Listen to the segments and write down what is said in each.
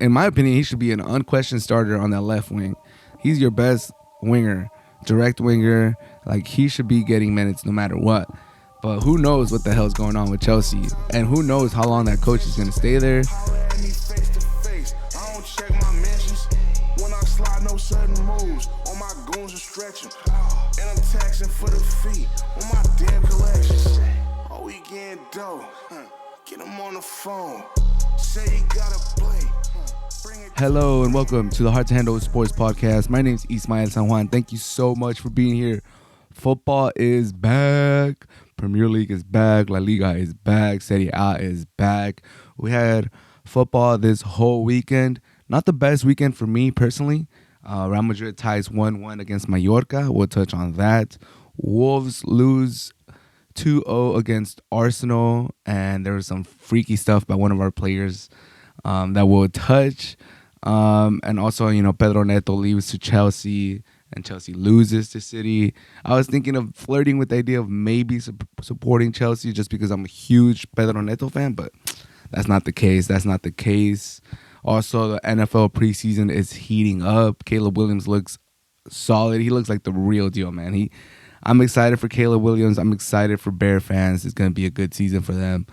in my opinion, he should be an unquestioned starter on that left wing. He's your best winger, direct winger. Like, he should be getting minutes no matter what. But who knows what the hell's going on with Chelsea, and who knows how long that coach is going to stay there. Sudden moves on my goons are stretching, and I'm taxing for the feet on my damn collections. Oh, we getting dough, get him on the phone, say he gotta play. Hello and welcome to the Hard to Handle Sports Podcast. My name is Ismael San Juan. Thank you so much for being here. Football is back. Premier League is back. La Liga is back. Serie A is back. We had football this whole weekend. Not the best weekend for me personally. Real Madrid ties 1-1 against Mallorca. We'll touch on that. Wolves lose 2-0 against Arsenal. And there was some freaky stuff by one of our players that we'll touch. And also, Pedro Neto leaves to Chelsea and Chelsea loses to City. I was thinking of flirting with the idea of maybe supporting Chelsea just because I'm a huge Pedro Neto fan, but that's not the case. Also, the NFL preseason is heating up. Caleb Williams looks solid. He looks like the real deal, man. I'm excited for Caleb Williams. I'm excited for Bear fans. It's going to be a good season for them.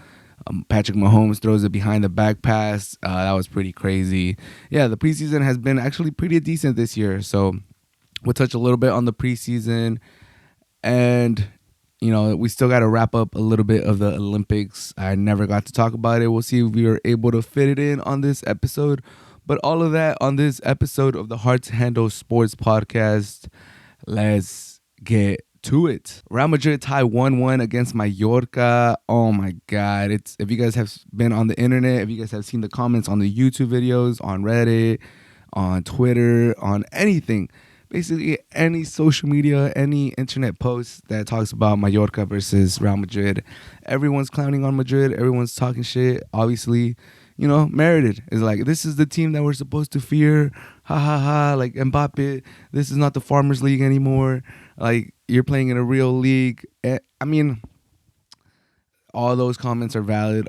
Patrick Mahomes throws a behind-the-back pass. That was pretty crazy. Yeah, the preseason has been actually pretty decent this year. So we'll touch a little bit on the preseason. And we still got to wrap up a little bit of the Olympics. I never got to talk about it. We'll see if we are able to fit it in on this episode. But all of that on this episode of the Hard to Handle Sports Podcast. Let's get to it. Real Madrid tie 1-1 against Mallorca. Oh my God. If you guys have been on the internet, if you guys have seen the comments on the YouTube videos, on Reddit, on Twitter, on anything, basically any social media, any internet post that talks about Mallorca versus Real Madrid, everyone's clowning on Madrid. Everyone's talking shit. Obviously, merited. It's like, this is the team that we're supposed to fear. Ha ha ha. Like, Mbappe, this is not the Farmers League anymore. Like, you're playing in a real league. I mean, all those comments are valid.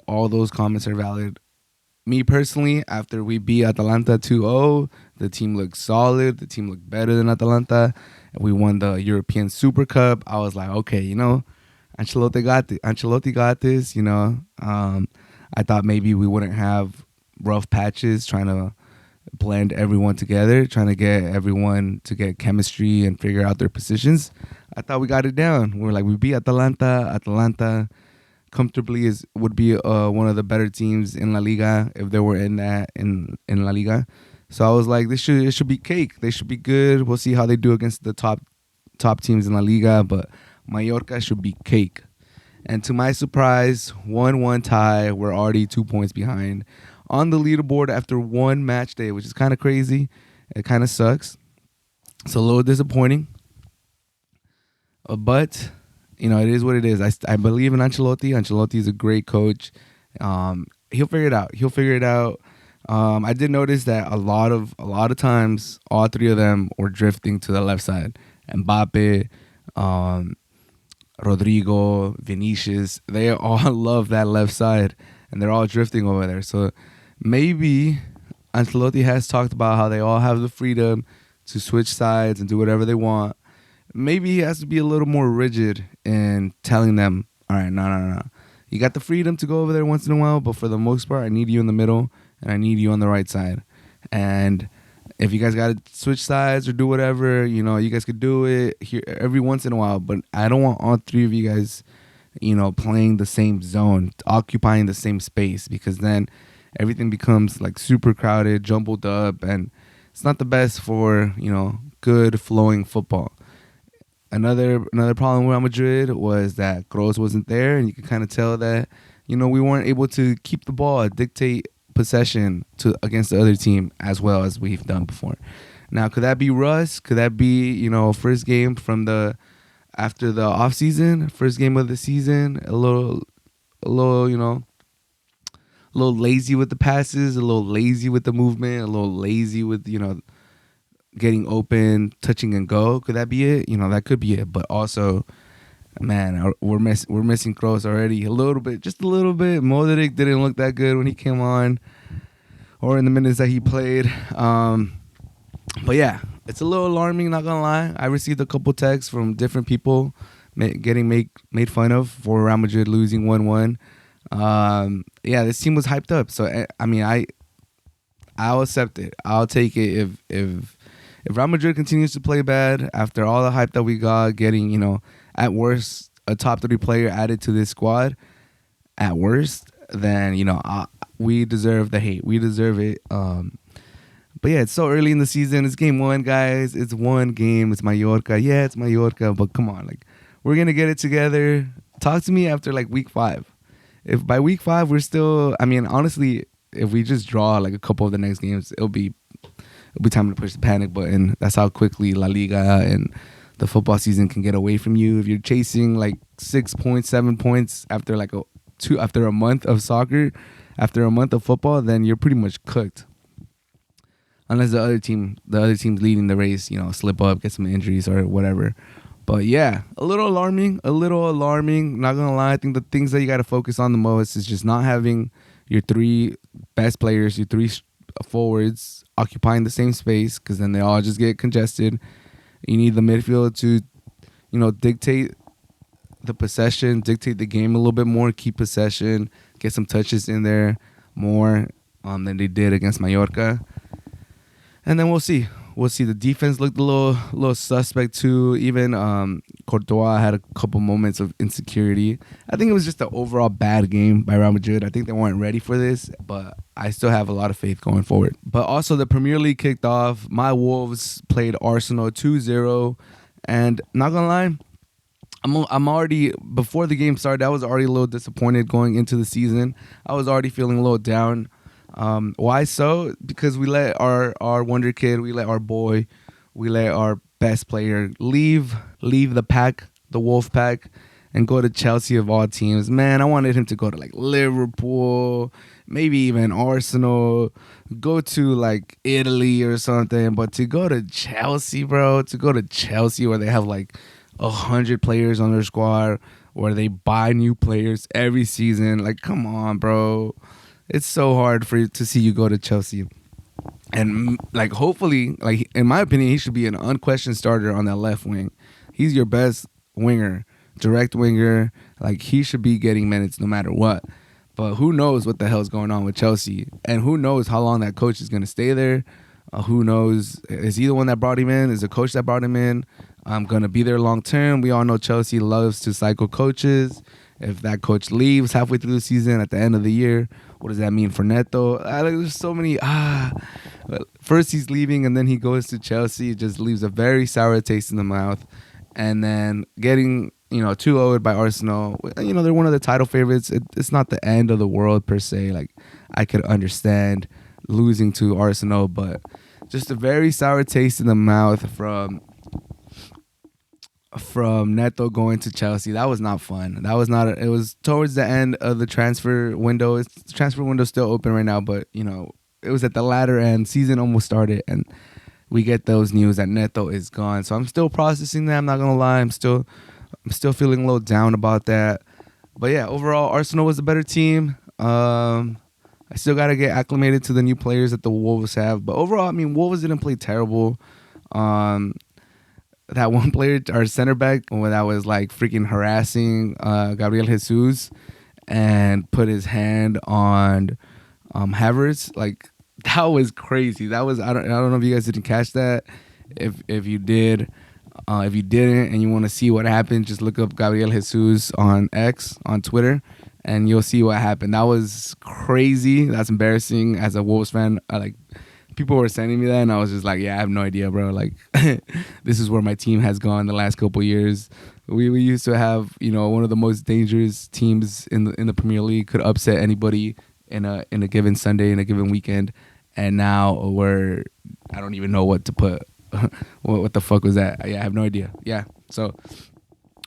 Me personally, after we beat Atalanta 2-0, the team looked solid. The team looked better than Atalanta. And we won the European Super Cup. I was like, okay, Ancelotti got this. I thought maybe we wouldn't have rough patches trying to blend everyone together, trying to get everyone to get chemistry and figure out their positions. I thought we got it down. We're like, we beat Atalanta. Atalanta comfortably would be one of the better teams in La Liga if they were in La Liga. So I was like, it should be cake. They should be good. We'll see how they do against the top teams in La Liga, but Mallorca should be cake. And to my surprise, 1-1 tie. We're already 2 points behind on the leaderboard after one match day, which is kind of crazy. It kind of sucks. It's a little disappointing. But it is what it is. I believe in Ancelotti. Ancelotti is a great coach. He'll figure it out. I did notice that a lot of times, all three of them were drifting to the left side. Mbappe, Rodrigo, Vinicius, they all love that left side, and they're all drifting over there. So maybe Ancelotti has talked about how they all have the freedom to switch sides and do whatever they want. Maybe he has to be a little more rigid in telling them, all right, no. You got the freedom to go over there once in a while, but for the most part, I need you in the middle and I need you on the right side. And if you guys got to switch sides or do whatever, you guys could do it here every once in a while. But I don't want all three of you guys, playing the same zone, occupying the same space, because then everything becomes like super crowded, jumbled up, and it's not the best for, good flowing football. Another problem with Real Madrid was that Kroos wasn't there, and you could kind of tell that, we weren't able to keep the ball, dictate possession against the other team as well as we've done before. Now, could that be rust? Could that be, first game after the off season, first game of the season, a little, a little lazy with the passes, a little lazy with the movement, a little lazy with, getting open, touching and go. Could that be it? That could be it. But also, man, we're missing Kroos already a little bit, just a little bit. Modric didn't look that good when he came on. or in the minutes that he played. But yeah, it's a little alarming, not gonna lie. I received a couple texts from different people getting made fun of for Real Madrid losing 1-1. Yeah, this team was hyped up. So I mean, I'll accept it. I'll take it if Real Madrid continues to play bad after all the hype that we got, getting, at worst a top 3 player added to this squad, at worst, then we deserve the hate. We deserve it. But yeah, it's so early in the season. It's game 1, guys. It's one game. It's Mallorca. Yeah, it's Mallorca. But come on, we're gonna get it together. Talk to me after week 5. If by week 5 we're still, I mean, honestly, if we just draw a couple of the next games, it'll be time to push the panic button. That's how quickly La Liga and the football season can get away from you. If you're chasing 6 points, 7 points after after a month of soccer, after a month of football, then you're pretty much cooked. Unless the other team's leading the race, slip up, get some injuries or whatever. But yeah, a little alarming. Not gonna lie, I think the things that you got to focus on the most is just not having your 3 best players, your 3 forwards occupying the same space, because then they all just get congested. You need the midfield to, dictate the possession, dictate the game a little bit more, keep possession, get some touches in there more than they did against Mallorca. And then we'll see. The defense looked a little suspect too. Even Courtois had a couple moments of insecurity. I think it was just an overall bad game by Real Madrid. I think they weren't ready for this, but I still have a lot of faith going forward. But also the Premier League kicked off. My Wolves played Arsenal 2-0. And not going to lie, I'm already, before the game started, I was already a little disappointed going into the season. I was already feeling a little down. Why so? Because we let our wonder kid, we let our boy, we let our best player leave the pack, the wolf pack, and go to Chelsea of all teams. Man, I wanted him to go to Liverpool, maybe even Arsenal, go to Italy or something. But to go to Chelsea, bro, where they have 100 players on their squad, where they buy new players every season. Come on, bro. It's so hard to see you go to Chelsea. And hopefully, in my opinion, he should be an unquestioned starter on that left wing. He's your best winger, direct winger. He should be getting minutes no matter what. But who knows what the hell's going on with Chelsea? And who knows how long that coach is going to stay there? Who knows? Is he the one that brought him in? Is the coach that brought him in going to be there long term? We all know Chelsea loves to cycle coaches. If that coach leaves halfway through the season, at the end of the year, what does that mean for Neto? There's so many. First he's leaving, and then he goes to Chelsea. It just leaves a very sour taste in the mouth. And then getting 2-0 by Arsenal. They're one of the title favorites. It's not the end of the world per se. I could understand losing to Arsenal, but just a very sour taste in the mouth from Neto going to Chelsea. That was not fun. That was not. It was towards the end of the transfer window. The transfer window's still open right now, but it was at the latter end. Season almost started, and we get those news that Neto is gone. So I'm still processing that. I'm not gonna lie. I'm still feeling a little down about that. But yeah, overall, Arsenal was a better team. I still gotta get acclimated to the new players that the Wolves have. But overall, I mean, Wolves didn't play terrible. That one player, our center back, when that was freaking harassing Gabriel Jesus and put his hand on Havertz, that was crazy. That was I don't know if you guys didn't catch that. If you did, if you didn't and you want to see what happened, just look up Gabriel Jesus on X on Twitter, and you'll see what happened. That was crazy. That's embarrassing as a Wolves fan. People were sending me that, and I was just yeah, I have no idea, bro. This is where my team has gone the last couple of years. We used to have, one of the most dangerous teams in the Premier League, could upset anybody in a given Sunday, in a given weekend, and now I don't even know what to put. What the fuck was that? Yeah, I have no idea. Yeah, so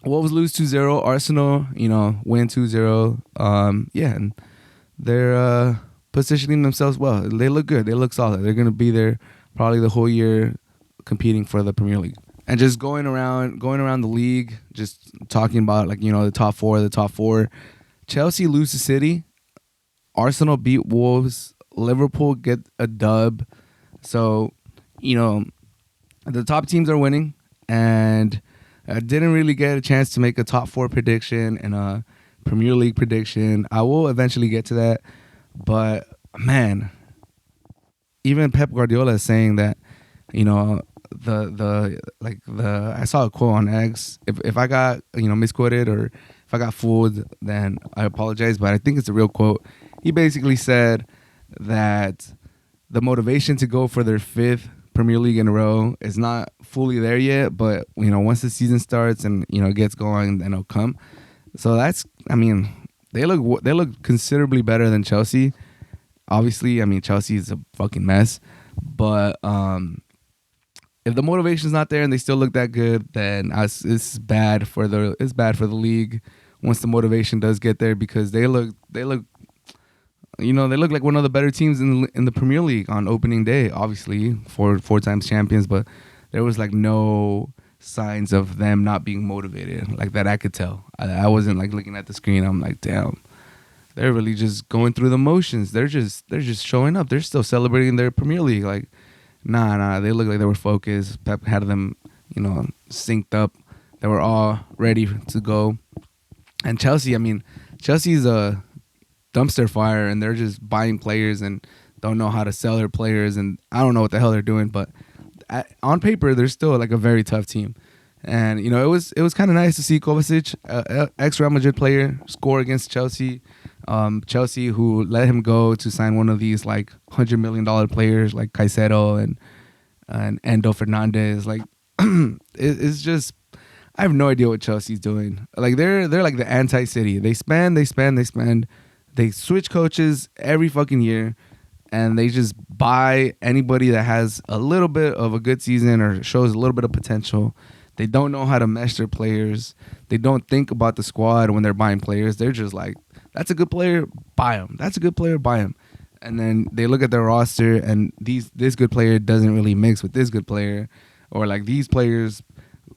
Wolves lose 2-0. Arsenal, win 2-0. Yeah, and they're positioning themselves well. They look good. They look solid. They're going to be there probably the whole year competing for the Premier League. And just going around the league, just talking about the top four. Chelsea lose to City. Arsenal beat Wolves Liverpool get a dub. So, the top teams are winning, and I didn't really get a chance to make a top 4 prediction and a Premier League prediction. I will eventually get to that, but man, even Pep Guardiola is saying that, I saw a quote on X. If I got misquoted or if I got fooled, then I apologize. But I think it's a real quote. He basically said that the motivation to go for their 5th Premier League in a row is not fully there yet. But once the season starts and gets going, then it'll come. So they look considerably better than Chelsea. Obviously, Chelsea is a fucking mess. But if the motivation's not there and they still look that good, then it's bad for the league once the motivation does get there, because they look like one of the better teams in the Premier League on opening day. Obviously, four times champions, but there was no signs of them not being motivated like that. I could tell. I wasn't looking at the screen. I'm like, damn, they're really just going through the motions. They're just showing up. They're still celebrating their Premier League. Nah. They look like they were focused. Pep had them, synced up. They were all ready to go. And Chelsea's a dumpster fire, and they're just buying players and don't know how to sell their players, and I don't know what the hell they're doing. But on paper, they're still a very tough team. And it was kind of nice to see Kovacic, ex Real Madrid player, score against Chelsea. Chelsea, who let him go to sign one of these $100 million players like Caicedo and Endo Fernandez. It's just, I have no idea what Chelsea's doing. They're like the anti-City. They spend. They switch coaches every fucking year, and they just buy anybody that has a little bit of a good season or shows a little bit of potential. They don't know how to mesh their players. They don't think about the squad when they're buying players. They're just like, that's a good player, buy him. That's a good player, buy him. And then they look at their roster, and this good player doesn't really mix with this good player, or these players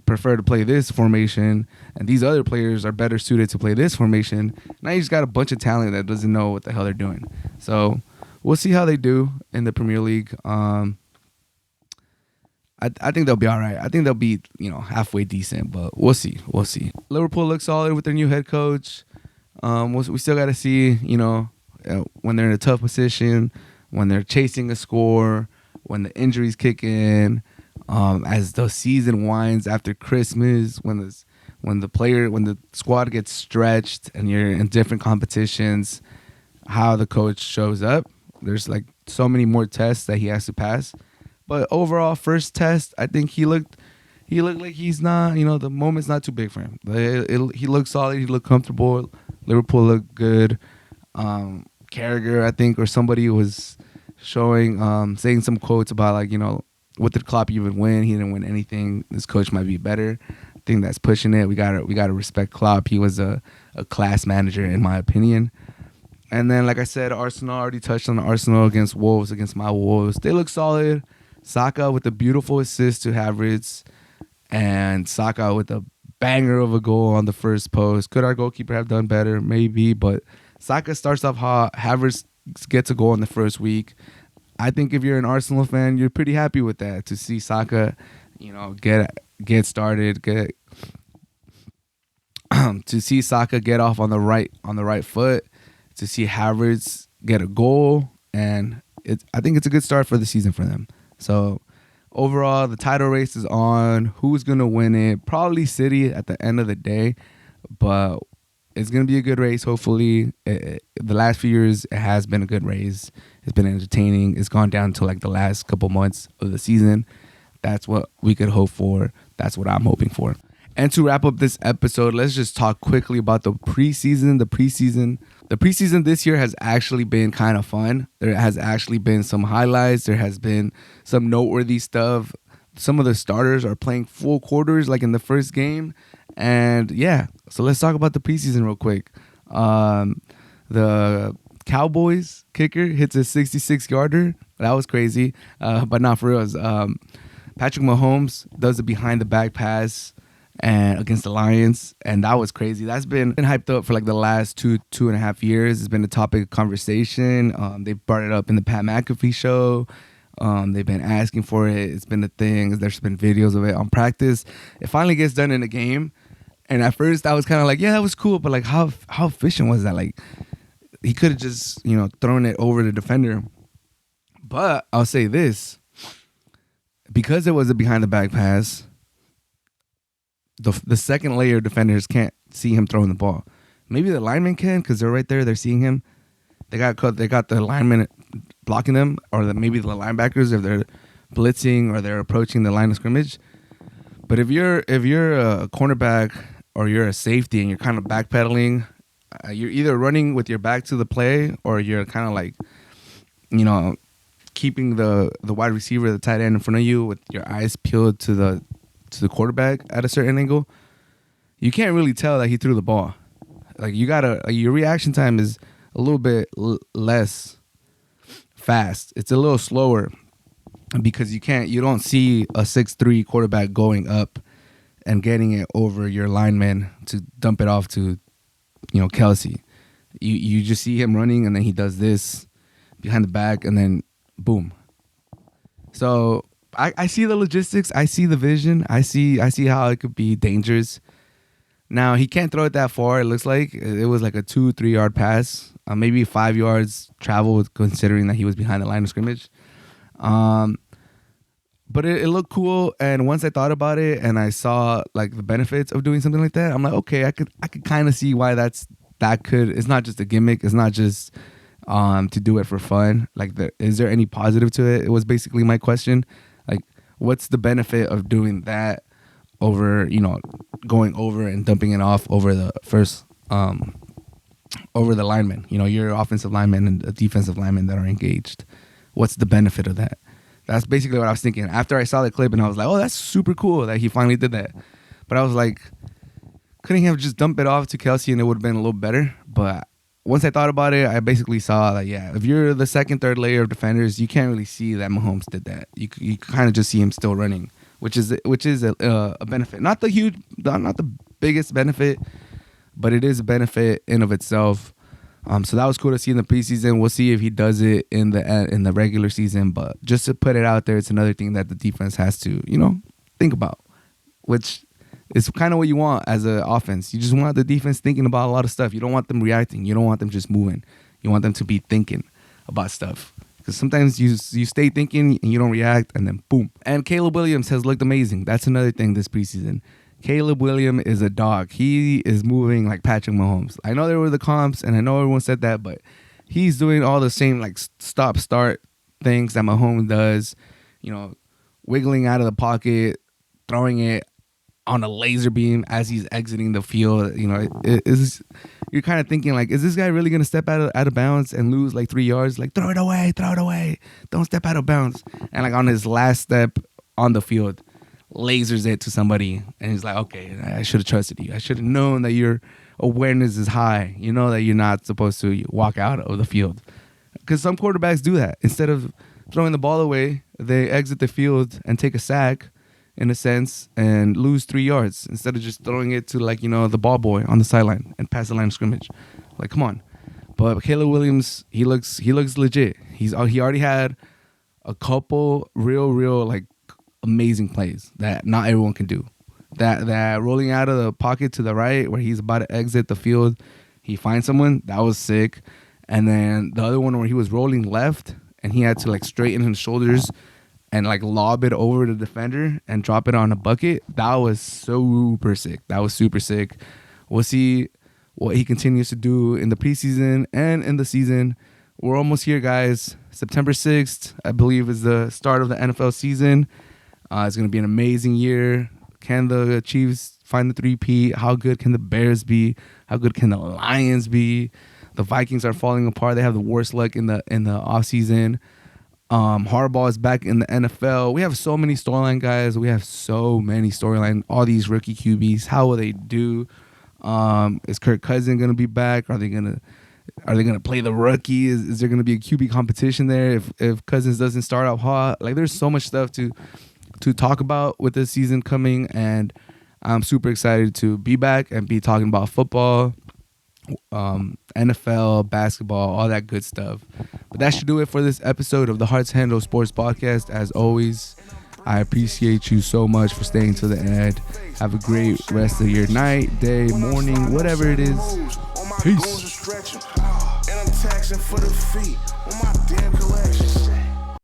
prefer to play this formation, and these other players are better suited to play this formation. Now you just got a bunch of talent that doesn't know what the hell they're doing. So we'll see how they do in the Premier League. I think they'll be all right. I think they'll be, halfway decent, but we'll see. Liverpool looks solid with their new head coach. We still got to see, when they're in a tough position, when they're chasing a score, when the injuries kick in, as the season winds after Christmas, when the squad gets stretched and you're in different competitions, how the coach shows up. There's so many more tests that he has to pass. But overall, first test, I think he looked like he's not, the moment's not too big for him. He looked solid. He looked comfortable. Liverpool looked good. Carragher, I think, or somebody was saying some quotes about what did Klopp even win? He didn't win anything. This coach might be better. I think that's pushing it. We gotta respect Klopp. He was a class manager, in my opinion. And then, like I said, Arsenal, already touched on Arsenal against Wolves, against my Wolves. They look solid. Saka with a beautiful assist to Havertz, and Saka with a banger of a goal on the first post. Could our goalkeeper have done better? Maybe, but Saka starts off hot. Havertz gets a goal in the first week. I think if you're an Arsenal fan, you're pretty happy with that, to see Saka, get started, to see Saka get off on the right foot, to see Havertz get a goal, and I think it's a good start for the season for them. So overall, the title race is on. Who's going to win it? Probably City at the end of the day, but it's going to be a good race, hopefully. The last few years, it has been a good race. It's been entertaining. It's gone down to the last couple months of the season. That's what we could hope for. That's what I'm hoping for. And to wrap up this episode, let's just talk quickly about the preseason. The preseason this year has actually been kind of fun. There has actually been some highlights. There has been some noteworthy stuff. Some of the starters are playing full quarters in the first game. And yeah, so let's talk about the preseason real quick. The Cowboys kicker hits a 66-yarder. That was crazy, but not for real. Patrick Mahomes does a behind-the-back pass, and against the Lions, and that was crazy. That's been hyped up for like the last 2.5 years. It's been a topic of conversation. They brought it up in the Pat McAfee show. They've been asking for it. It's been a thing. There's been videos of it on practice. It finally gets done in a game, and at first I was kind of like, yeah, that was cool, but like how efficient was that? Like he could have just thrown it over the defender. But I'll say this, because it was a behind the back pass, the second layer of defenders can't see him throwing the ball. Maybe the linemen can because they're right there. They're seeing him. They got the linemen blocking them, or maybe the linebackers if they're blitzing or they're approaching the line of scrimmage. But if you're a cornerback or you're a safety and you're kind of backpedaling, you're either running with your back to the play or you're kind of like, keeping the wide receiver, the tight end in front of you with your eyes peeled to the quarterback at a certain angle. You can't really tell that he threw the ball. Like your reaction time is a little bit less fast. It's a little slower because you don't see a 6'3" quarterback going up and getting it over your lineman to dump it off to, Kelsey. You just see him running and then he does this behind the back and then boom. So I see the logistics. I see the vision. I see how it could be dangerous. Now, he can't throw it that far, it looks like. It was like a 2-3 yard pass, maybe 5 yards travel, considering that he was behind the line of scrimmage. But it looked cool, and once I thought about it and I saw like the benefits of doing something like that, I'm like, okay, I could kind of see why it's not just a gimmick. It's not just to do it for fun. Like, is there any positive to it? It was basically my question. Like, what's the benefit of doing that over, going over and dumping it off over the first, over the lineman, your offensive lineman and the defensive lineman that are engaged. What's the benefit of that? That's basically what I was thinking. After I saw the clip and I was like, oh, that's super cool that he finally did that. But I was like, couldn't he have just dumped it off to Kelsey and it would have been a little better? But once I thought about it, I basically saw that, yeah, if you're the second, third layer of defenders, you can't really see that Mahomes did that. You kind of just see him still running, which is a benefit. Not the biggest benefit, but it is a benefit in of itself. So that was cool to see in the preseason. We'll see if he does it in the regular season. But just to put it out there, it's another thing that the defense has to, think about, which is kind of what you want as an offense. You just want the defense thinking about a lot of stuff. You don't want them reacting. You don't want them just moving. You want them to be thinking about stuff. Because sometimes you stay thinking and you don't react, and then boom. And Caleb Williams has looked amazing. That's another thing this preseason. Caleb Williams is a dog. He is moving like Patrick Mahomes. I know there were the comps, and I know everyone said that, but he's doing all the same like stop-start things that Mahomes does. Wiggling out of the pocket, throwing it on a laser beam as he's exiting the field. You're kind of thinking like, is this guy really gonna step out of bounds and lose like 3 yards? Like, throw it away, don't step out of bounds. And like on his last step on the field, lasers it to somebody, and he's like, okay, I should have trusted you. I should have known that your awareness is high. You know that you're not supposed to walk out of the field, because some quarterbacks do that. Instead of throwing the ball away, they exit the field and take a sack, in a sense, and lose 3 yards instead of just throwing it to the ball boy on the sideline and pass the line of scrimmage. Like, come on. But Caleb Williams, he looks legit. He already had a couple real like amazing plays that not everyone can do. That rolling out of the pocket to the right where he's about to exit the field, he finds someone, that was sick. And then the other one where he was rolling left and he had to like straighten his shoulders and like lob it over the defender and drop it on a bucket. That was super sick. We'll see what he continues to do in the preseason and in the season. We're almost here, guys. September 6th, I believe, is the start of the NFL season. It's going to be an amazing year. Can the Chiefs find the 3-peat? How good can the Bears be? How good can the Lions be? The Vikings are falling apart. They have the worst luck in the offseason. Harbaugh is back in the NFL. We have so many storyline guys. All these rookie QBs. How will they do? Is Kirk Cousins going to be back? Are they going to play the rookie? Is there going to be a QB competition there if Cousins doesn't start out hot? Like, there's so much stuff to talk about with this season coming, and I'm super excited to be back and be talking about football, NFL, basketball, all that good stuff. But that should do it for this episode of the Hearts Handle Sports Podcast. As always, I appreciate you so much for staying to the end. Have a great rest of your night, day, morning, whatever it is. Peace. And I'm taxing for the feet on my damn collections.